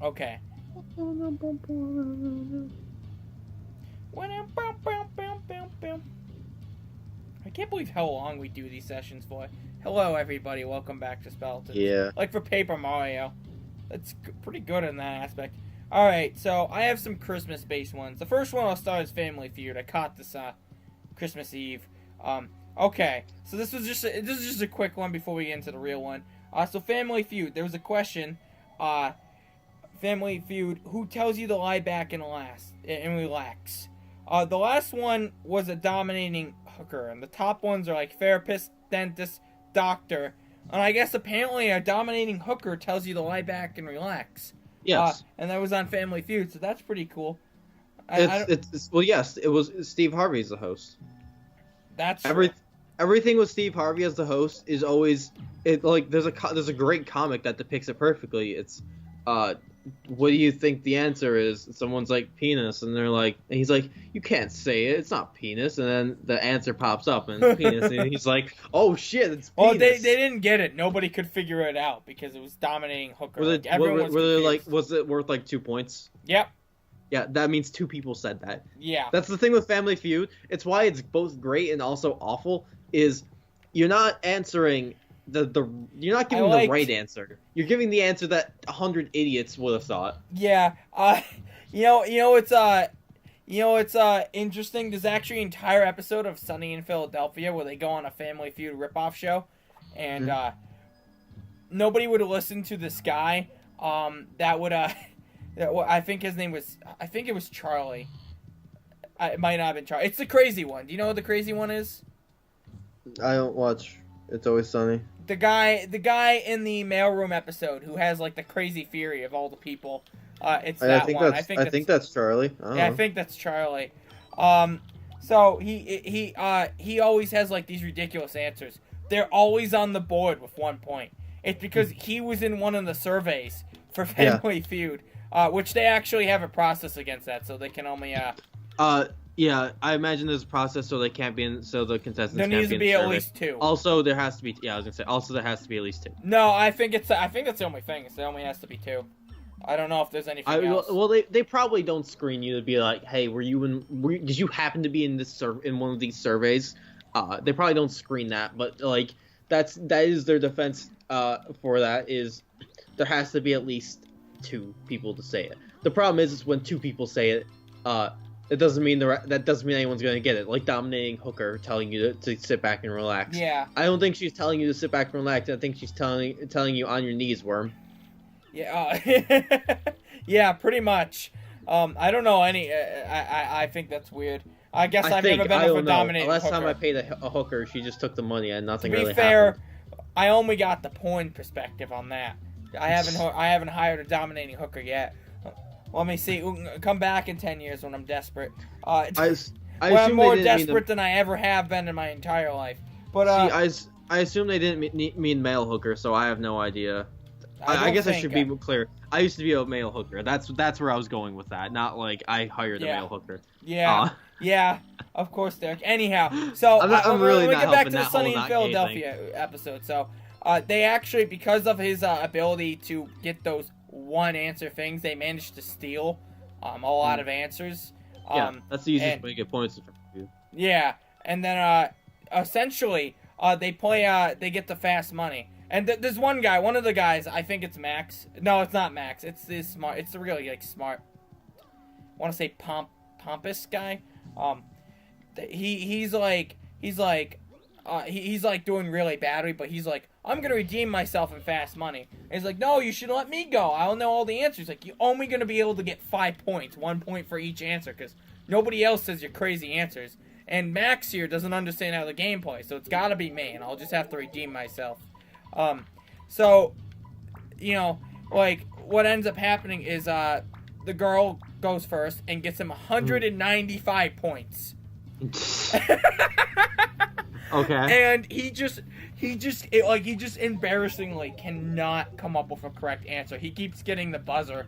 Okay. I can't believe how long we do these sessions for. Hello, everybody. Welcome back to Speletons. Yeah. Like for Paper Mario. That's pretty good in that aspect. Alright, so I have some Christmas-based ones. The first one I'll start is Family Feud. I caught this Christmas Eve. Okay, so this is just a quick one before we get into the real one. So Family Feud. There was a question. Family Feud. Who tells you to lie back and relax? The last one was a dominating hooker, and the top ones are like therapist, dentist, doctor. And I guess apparently a dominating hooker tells you to lie back and relax. Yes. And that was on Family Feud, so that's pretty cool. Well, yes, it was Steve Harvey's the host. That's Everything with Steve Harvey as the host is always there's a great comic that depicts it perfectly. It's what do you think the answer is? Someone's like penis, and he's like, you can't say it, it's not penis, and then the answer pops up and it's penis, and he's like, oh shit, it's penis. Well, they didn't get it. Nobody could figure it out because it was dominating hooker. Was it worth like 2 points? Yep. Yeah, that means 2 people said that. Yeah. That's the thing with Family Feud. It's why it's both great and also awful. Is you're not answering you're not giving the right answer. You're giving the answer that 100 idiots would have thought. Yeah. It's interesting. There's actually an entire episode of Sunny in Philadelphia where they go on a Family Feud ripoff show, and nobody would listen to this guy. That would I think his name was. I think it was Charlie. It might not have been Charlie. It's the crazy one. Do you know what the crazy one is? I don't watch It's Always Sunny. The guy in the mailroom episode who has like the crazy theory of all the people. It's that one. I think that's Charlie. I think that's Charlie. So he always has like these ridiculous answers. They're always on the board with 1 point. It's because he was in one of the surveys for Family Feud, which they actually have a process against that, so they can only Yeah, I imagine there's a process so they can't be in, so the contestants there can't needs to be at least 2. Also, there has to be. Yeah, I was gonna say. Also, there has to be at least 2. No, I think that's the only thing. There only has to be 2. I don't know if there's anything else. Well, they probably don't screen you to be like, hey, did you happen to be in in one of these surveys? They probably don't screen that, but like that is their defense. For that is there has to be at least 2 people to say it. The problem is when 2 people say it, that doesn't mean anyone's gonna get it. Like dominating hooker telling you to sit back and relax. Yeah. I don't think she's telling you to sit back and relax. I think she's telling you on your knees, worm. Yeah. Yeah, pretty much. I don't know any. I think that's weird. I guess I've never been with a dominating hooker. Last time I paid a hooker, she just took the money and nothing really happened. To be fair, I only got the porn perspective on that. I haven't hired a dominating hooker yet. Let me see. Come back in 10 years when I'm desperate. I'm more desperate than I ever have been in my entire life. But I assume they didn't mean male hooker, so I have no idea. I guess I should be clear. I used to be a male hooker. That's where I was going with that. Not like I hired a male hooker. Yeah. Yeah. Of course, Derek. Anyhow, so I'm really not get back helping to the that Sunny whole in Philadelphia episode. So, they actually, because of his ability to get those one answer things, they managed to steal a lot of answers. Yeah, that's the easiest way to get points. Yeah, and then essentially they get the fast money. And there's one of the guys, I think it's Max. No, it's not Max. It's the smart. It's the really like smart. I want to say pompous guy. He's like doing really badly, but he's like, I'm gonna redeem myself in fast money. And he's like, no, you should let me go. I'll know all the answers. Like, you're only gonna be able to get 5 points, 1 point for each answer, because nobody else says your crazy answers. And Max here doesn't understand how the game plays, so it's gotta be me, and I'll just have to redeem myself. So, like, what ends up happening is, the girl goes first and gets him 195 points. Okay. And he just embarrassingly cannot come up with a correct answer. He keeps getting the buzzer,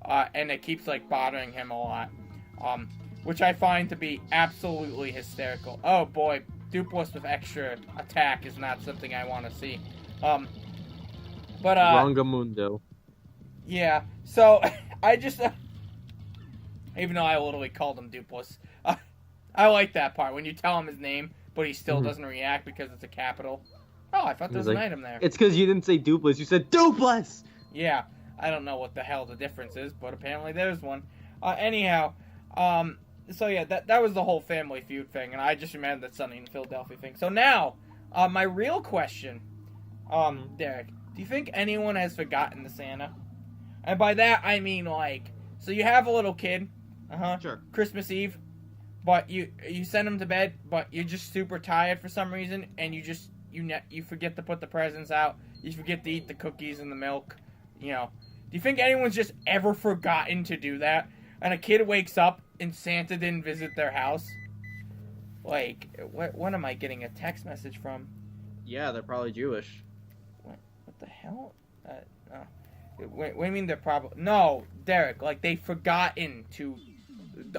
and it keeps, like, bothering him a lot. Which I find to be absolutely hysterical. Oh boy, Dupless with extra attack is not something I want to see. But Rongamundo. Yeah, so I just, even though I literally called him Dupless, I like that part when you tell him his name, but he still doesn't react because it's a capital. Oh, I thought there was an item there. It's because you didn't say Dupless, you said Dupless! Yeah, I don't know what the hell the difference is, but apparently there's one. Anyhow, so yeah, that was the whole Family Feud thing, and I just remembered that Sunny in Philadelphia thing. So now, my real question, Derek, do you think anyone has forgotten the Santa? And by that, I mean, like, so you have a little kid, Sure. Christmas Eve, but you send him to bed, but you're just super tired for some reason, and you forget to put the presents out, you forget to eat the cookies and the milk, you know. Do you think anyone's just ever forgotten to do that? And a kid wakes up and Santa didn't visit their house? Like, what am I getting a text message from? Yeah, they're probably Jewish. What the hell? What do you mean they're probably... No, Derek, like, they've forgotten to...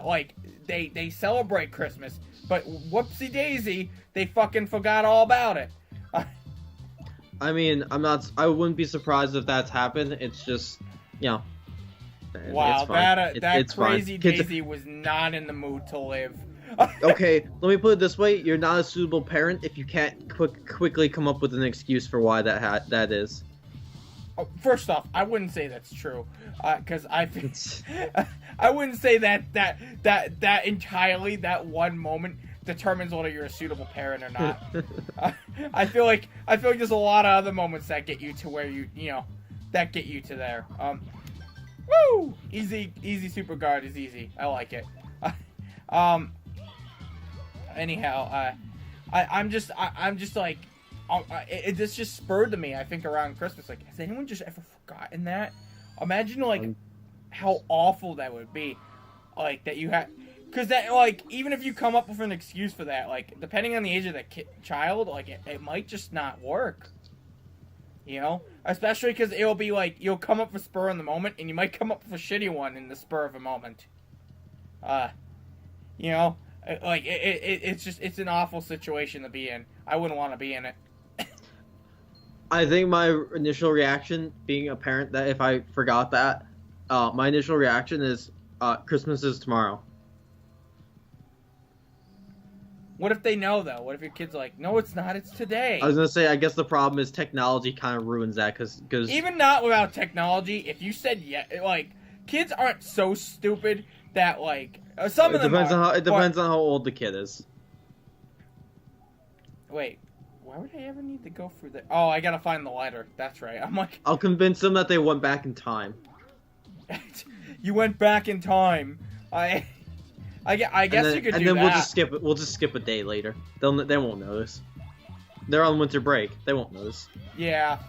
Like, they celebrate Christmas, but whoopsie-daisy, they fucking forgot all about it. I mean, I wouldn't be surprised if that's happened. It's just, you know. Wow, it's fine. that it's crazy fine. Daisy was not in the mood to live. Okay, let me put it this way: you're not a suitable parent if you can't quickly come up with an excuse for why that is. Oh, first off, I wouldn't say that's true, because I wouldn't say that entirely that one moment determines whether you're a suitable parent or not. I feel like there's a lot of other moments that get you to where you know that get you to there. Woo! Easy super guard is easy. I like it. Anyhow, I'm just like, this just spurred to me. I think around Christmas, like, has anyone just ever forgotten that? Imagine like how awful that would be, like that you had, because that like even if you come up with an excuse for that, like depending on the age of the child, like it might just not work. You know, especially because it'll be like you'll come up with spur in the moment, and you might come up with a shitty one in the spur of a moment. You know, like it's an awful situation to be in. I wouldn't want to be in it. I think my initial reaction, being a parent, that if I forgot that, my initial reaction is Christmas is tomorrow. What if they know, though? What if your kid's like, no, it's not, it's today? I was going to say, I guess the problem is technology kind of ruins that, because... Even not without technology, if you said like, kids aren't so stupid that, like, some of them It depends on how old the kid is. Wait, why would I ever need to go through that? Oh, I gotta find the lighter. That's right. I'm like... I'll convince them that they went back in time. You went back in time. I guess you could do that. And then we'll just skip a day later. They won't notice. They're on winter break. They won't notice. Yeah.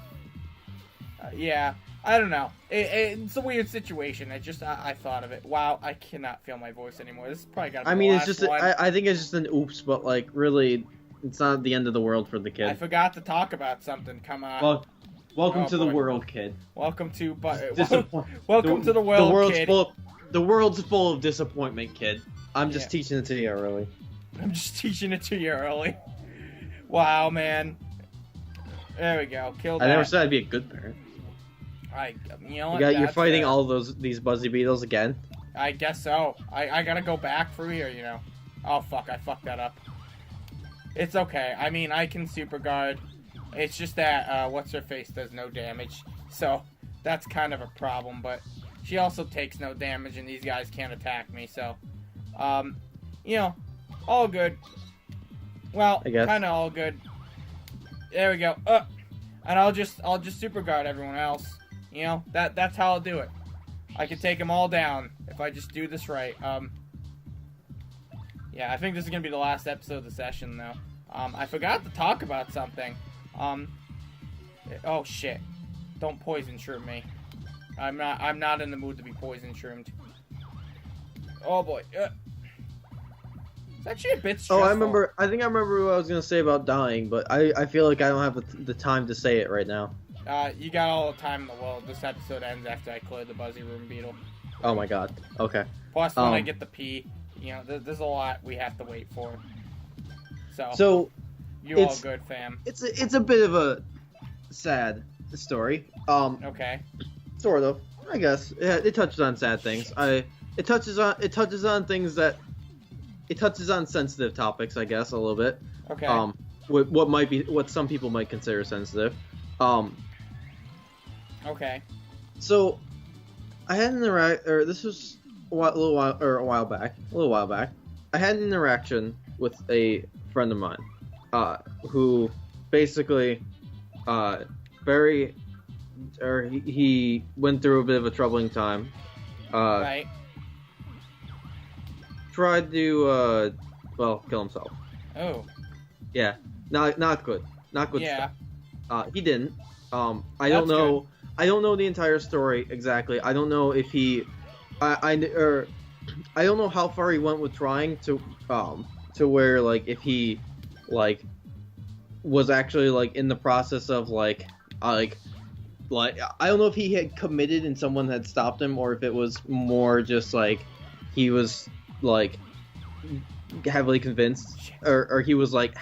Yeah. I don't know. It's a weird situation. I thought of it. Wow, I cannot feel my voice anymore. This is probably gotta be the last one. I think it's just an oops, but like really, it's not the end of the world for the kid. I forgot to talk about something. Come on. Well, welcome to the world, kid. Welcome to welcome to the world, kid. The world's full of disappointment, kid. I'm just teaching it to you early. I'm just teaching it to you early. Wow, man. There we go. Killed that. I never said I'd be a good parent. You know what? You're fighting all these Buzzy Beetles again? I guess so. I gotta go back through here, you know. Oh, fuck. I fucked that up. It's okay. I mean, I can super guard. It's just that, what's-her-face does no damage. So, that's kind of a problem, but she also takes no damage, and these guys can't attack me, so... you know, all good. Well, kind of all good. There we go. And I'll just super guard everyone else. You know, that's how I'll do it. I can take them all down if I just do this right. Yeah, I think this is gonna be the last episode of the session, though. I forgot to talk about something. Oh shit! Don't poison shroom me. I'm not in the mood to be poison shroomed. Oh boy. It's actually a bit stressful. Oh, I think I remember what I was gonna say about dying, but I feel like I don't have the time to say it right now. You got all the time in the world. This episode ends after I clear the Buzzy Room Beetle. Oh my god. Okay. Plus, when I get the P, you know, there's a lot we have to wait for. So you all good, fam? It's a bit of a sad story. Okay. Sort of. I guess it touches on sad things. It touches on things that it touches on sensitive topics, I guess, a little bit. Okay. What some people might consider sensitive. Okay. So I had an this was a while back. I had an interaction with a friend of mine, who basically, he went through a bit of a troubling time. Right. Tried to, kill himself. Oh. Yeah, not good. Not good Yeah. stuff. He didn't. I That's don't know. good. I don't know the entire story exactly. I don't know if he, I don't know how far he went with trying to where like if he like was actually like in the process of like I don't know if he had committed and someone had stopped him, or if it was more just like he was like heavily convinced, or he was like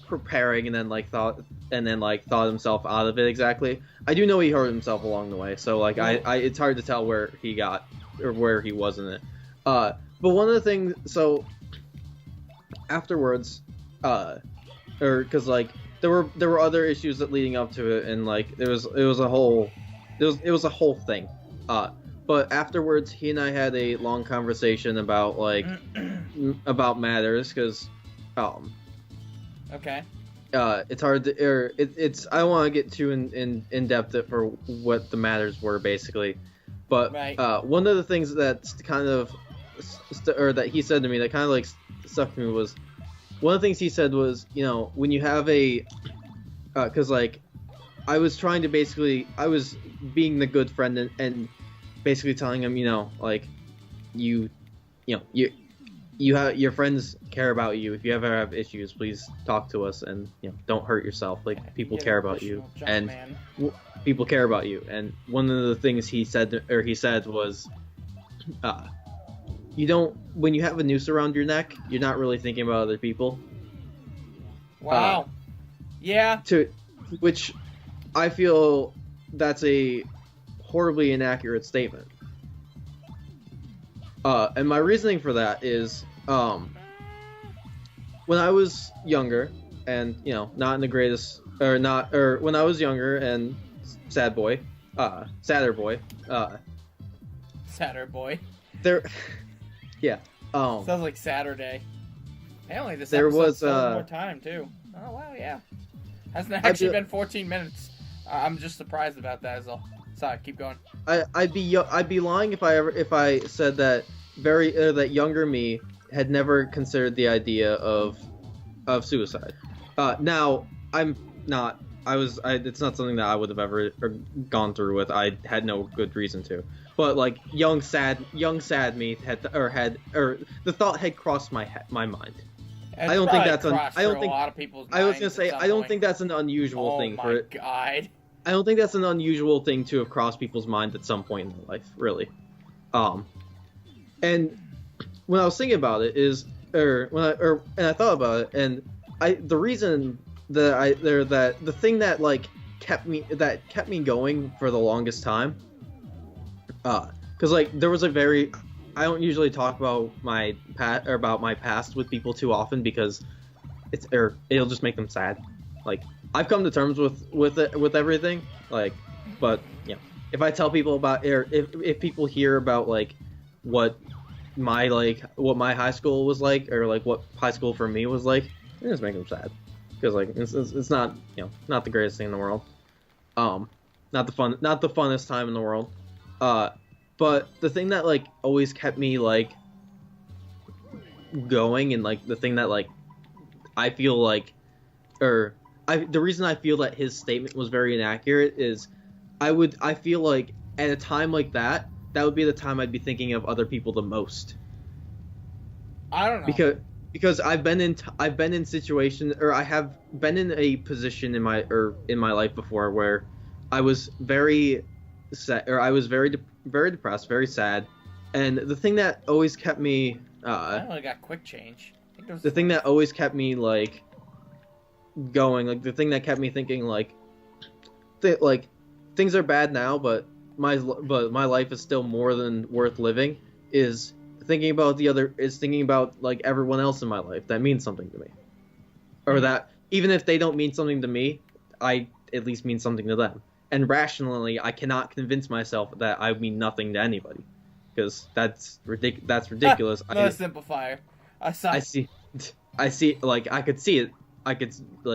preparing and then thought himself out of it exactly. I do know he hurt himself along the way, so like it's hard to tell where he got or where he was in it. But one of the things, so afterwards, because like there were other issues that leading up to it, and like it was a whole thing. But afterwards, he and I had a long conversation about like about matters, because Okay. it's hard to I don't want to get too in depth for what the matters were basically, but Right. One of the things that's kind of that he said to me that kind of like stuck to me was, one of the things he said was, you know, when you have a because like I was being the good friend and basically telling him, you know, like you have your friends care about you. If you ever have issues, please talk to us, and you know, don't hurt yourself. Like people Get care an about you, emotional jump, and man. people care about you. And one of the things he said was, you don't, when you have a noose around your neck, you're not really thinking about other people. Wow. Yeah. Which I feel that's a horribly inaccurate statement. And my reasoning for that is, when I was younger, and you know, not in the greatest, when I was younger and sadder boy, Sadder boy. there, yeah, Sounds like Saturday. Apparently this there episode was, still more time too. Oh wow, yeah. Hasn't actually been 14 minutes. I'm just surprised about that as all. Sorry, keep going. I'd be lying if I said that that younger me had never considered the idea of suicide. Now I'm not. It's not something that I would have ever gone through with. I had no good reason to. But like young sad me had the thought had crossed my mind. It's I don't think that's a lot of people's I was minds gonna say at I don't some think that's an unusual point. thing Oh for my it. god. I don't think that's an unusual thing to have crossed people's minds at some point in their life, really. And when I was thinking about it and I thought about it, and the reason that the thing that like kept me going for the longest time, because like there was I don't usually talk about my past with people too often, because it'll just make them sad. Like I've come to terms with everything, like, but you know, if I tell people about if people hear about like what my high school was like, or like what high school for me was like, it just make them sad, because like it's not, you know, not the greatest thing in the world, not the funnest time in the world, but the thing that like always kept me like going, and like the thing that like I feel like, the reason I feel that his statement was very inaccurate is I feel like at a time like that would be the time I'd be thinking of other people the most. I don't know. Because I've been in situations, or I have been in a position in my life before where I was very sad, or I was very depressed, very sad, and the thing that always kept me I only got quick change. I think the thing that always kept me like going, like the thing that kept me thinking like things are bad now, but my life is still more than worth living is thinking about like everyone else in my life that means something to me, or that even if they don't mean something to me, I at least mean something to them. And rationally, I cannot convince myself that I mean nothing to anybody, because that's ridiculous. Not a simplifier. I see, like, I could see it.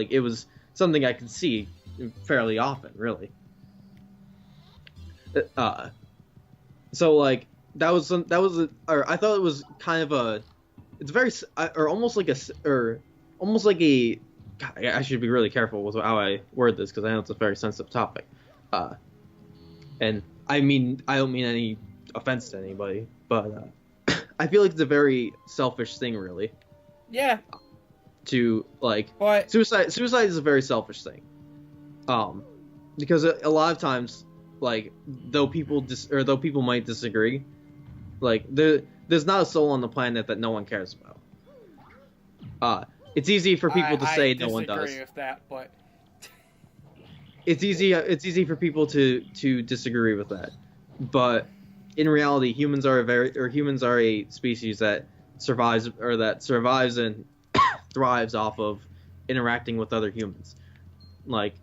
It was something I could see fairly often, really. So, like, I thought it was kind of it's very, or almost like a, God, I should be really careful with how I word this, because I know it's a very sensitive topic. And I don't mean any offense to anybody, but I feel like it's a very selfish thing, really. Yeah. To, like, but suicide is a very selfish thing. Because a lot of times, like, though people might disagree, like, there's not a soul on the planet that no one cares about. It's easy for people to say no one does. I disagree with that, but it's easy for people to disagree with that. But in reality, humans are a species that survives and thrives off of interacting with other humans. Like,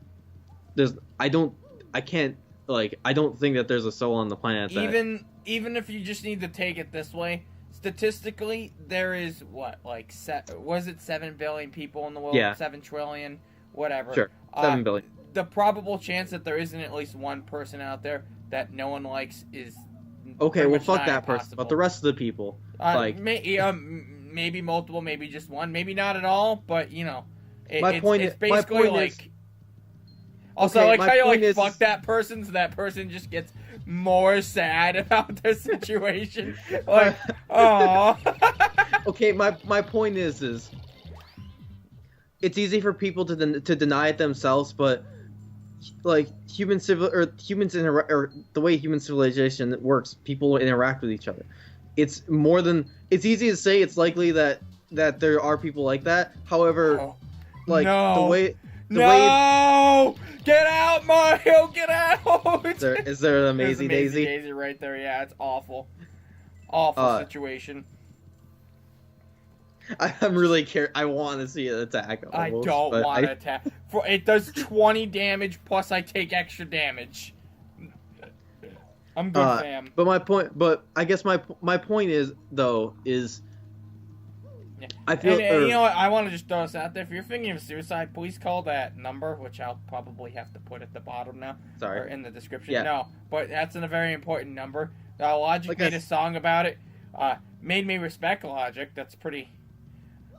I don't think that there's a soul on the planet that... Even if you just need to take it this way, statistically, there is was it 7 billion people in the world? Yeah. 7 trillion, whatever. Sure, 7 billion. The probable chance that there isn't at least one person out there that no one likes is okay. Well, fuck that impossible. person, but the rest of the people, maybe multiple, maybe just one, maybe not at all. But you know, it's basically like. Also, okay, like how you is, fuck that person, so that person just gets more sad about their situation. Like, oh. Okay, my point is it's easy for people to deny it themselves, but like the way human civilization works, people interact with each other. It's easy to say it's likely that there are people like that. However, get out, Mario, get out! Is there an Amazing Daisy? Daisy right there, yeah, it's awful situation. I'm really I want to see it attack. Almost, I don't want to attack. It does 20 damage, plus I take extra damage. I'm good, fam. But I guess my point is, though, yeah. I feel... you know what, I want to just throw this out there. If you're thinking of suicide, please call that number, which I'll probably have to put at the bottom now. Sorry. Or in the description. Yeah. No, but that's a very important number. Logic made a song about it. Made me respect Logic. That's pretty...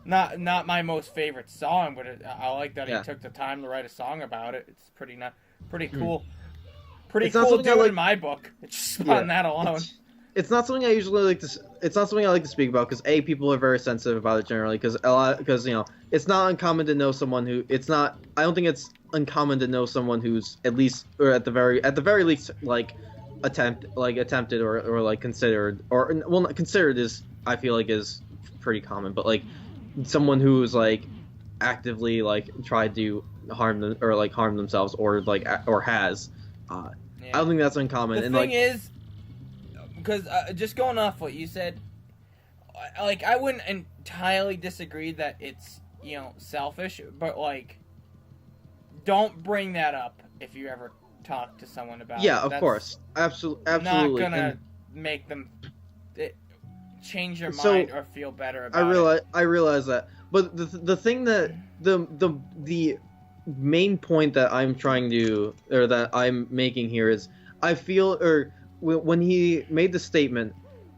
Not my most favorite song, but I like that he took the time to write a song about it. It's pretty cool. Pretty cool dude in my book. It's just on that alone. It's not something I usually like to. It's not something I like to speak about because people are very sensitive about it generally. Because you know, it's not uncommon to know someone who. I don't think it's uncommon to know someone who's at least, or at the very least, like attempted or like considered, or well, not considered is, I feel like, is pretty common, but like someone who's like actively like tried to harm themselves or has. I don't think that's uncommon. The thing is, because just going off what you said, like, I wouldn't entirely disagree that it's, you know, selfish, but like, don't bring that up if you ever talk to someone about it. Yeah, of course, absolutely. Not gonna make them change their mind or feel better about it. I realize that, but the thing that the main point that I'm that I'm making here is, I feel, or when he made the statement,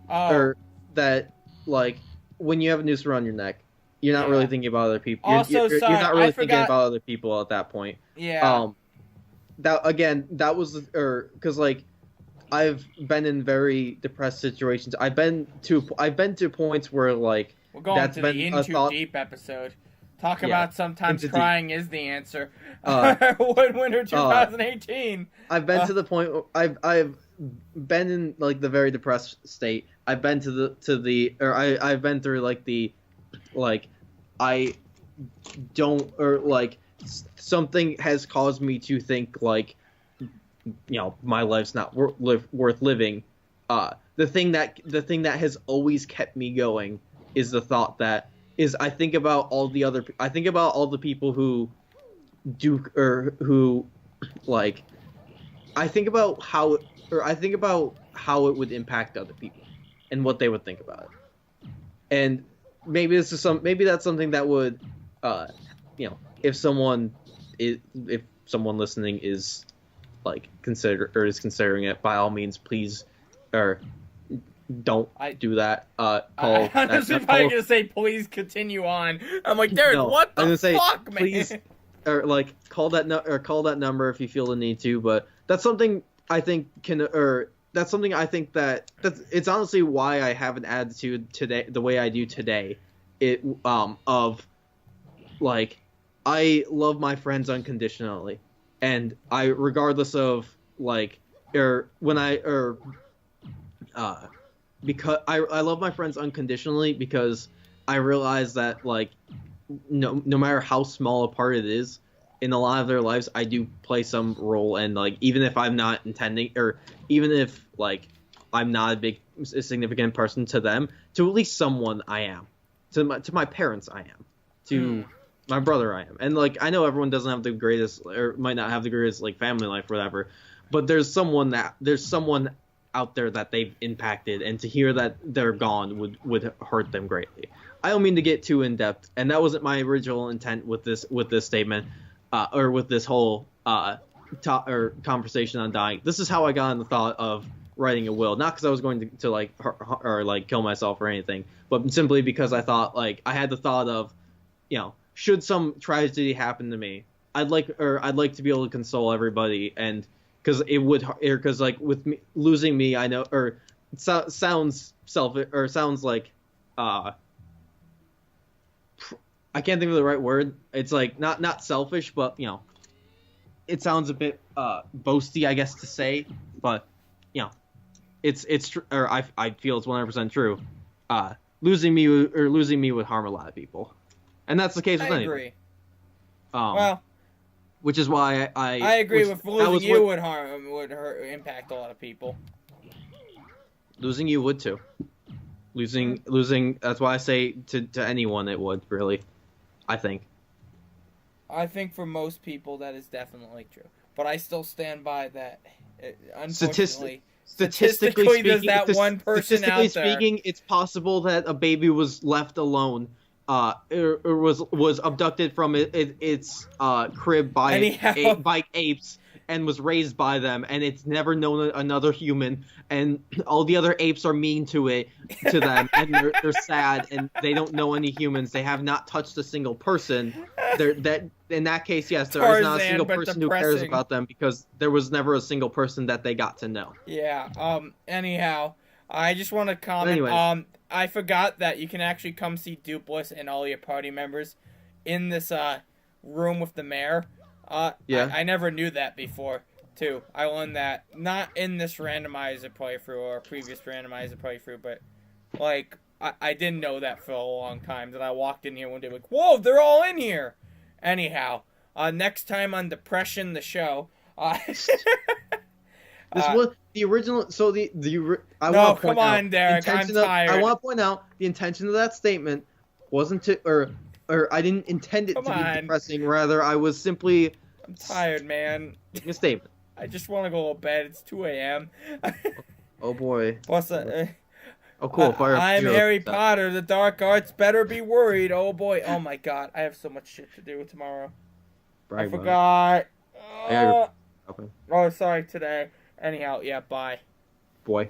or that, like, when you have a noose around your neck, you're not really thinking about other people. You're not really thinking about other people at that point. Yeah. That was, because like, I've been in very depressed situations. I've been to points where, like, we're going to the Into Deep episode. Talk about sometimes crying is the answer. Winter 2018. I've been to the point. I've been in, like, the very depressed state. I've been I've been through, like, the, like, I don't, or like, something has caused me to think, like, my life's not worth living. The thing that has always kept me going is the thought that I think about all the people who do or who like I think about how it would impact other people and what they would think about it. And maybe that's something that would if someone listening is considering it, by all means, please or don't do that. I honestly probably gonna say please continue on. I'm like, Derek, no, what the fuck, man? Please, or call that number if you feel the need to. But that's something I think it's honestly why I have an attitude today the way I do today. I love my friends unconditionally, and regardless of because I love my friends unconditionally, because I realize that no matter how small a part it is in a lot of their lives, I do play some role, and even if I'm not intending, or even if I'm not a significant person to them, to at least someone I am, to my parents I am, to my brother I am, and I know everyone doesn't have the greatest, or might not have the greatest family life or whatever, but there's someone out there that they've impacted, and to hear that they're gone would hurt them greatly. I don't mean to get too in depth, and that wasn't my original intent with this statement, or with this whole conversation on dying. This is how I got on the thought of writing a will, not because I was going to kill myself or anything, but simply because I thought I had the thought of, should some tragedy happen to me, I'd like to be able to console everybody, and because with me losing me, I know, or sounds selfish, or sounds I can't think of the right word. It's not selfish, but it sounds a bit boasty, I guess, to say, but it's true, or I feel it's 100% true. Losing me would harm a lot of people, and that's the case with anyone. I agree. Well, which is why I agree with losing you would impact a lot of people. Losing you would too. Losing. That's why I say to anyone it would, really. I think for most people that is definitely true, but I still stand by that. Unfortunately, statistically there's that one person out there. Statistically speaking, it's possible that a baby was left alone, or was abducted from its crib by apes, and was raised by them, and it's never known another human, and all the other apes are mean to them, and they're sad, and they don't know any humans. They have not touched a single person. In that case, yes, there is not a single person who cares about them, because there was never a single person that they got to know. Yeah. Anyhow, I just want to comment. I forgot that you can actually come see Dupless and all your party members in this room with the mayor. Yeah. I never knew that before, too. I learned that not in this randomizer playthrough or previous randomizer playthrough, but I didn't know that for a long time. Then I walked in here one day like, whoa, they're all in here. Anyhow, next time on Depression the Show. This was the original. So come on, Derek. I'm tired. I want to point out the intention of that statement wasn't to, or I didn't intend it to be depressing. Rather, I was simply. I'm tired, man. Making a statement. I just want to go to bed. It's 2 a.m. Oh boy. Plus, oh cool. I'm Harry Potter. The dark arts better be worried. Oh boy. Oh my god. I have so much shit to do tomorrow. I forgot. Oh, sorry, today. Anyhow, yeah, bye. Boy.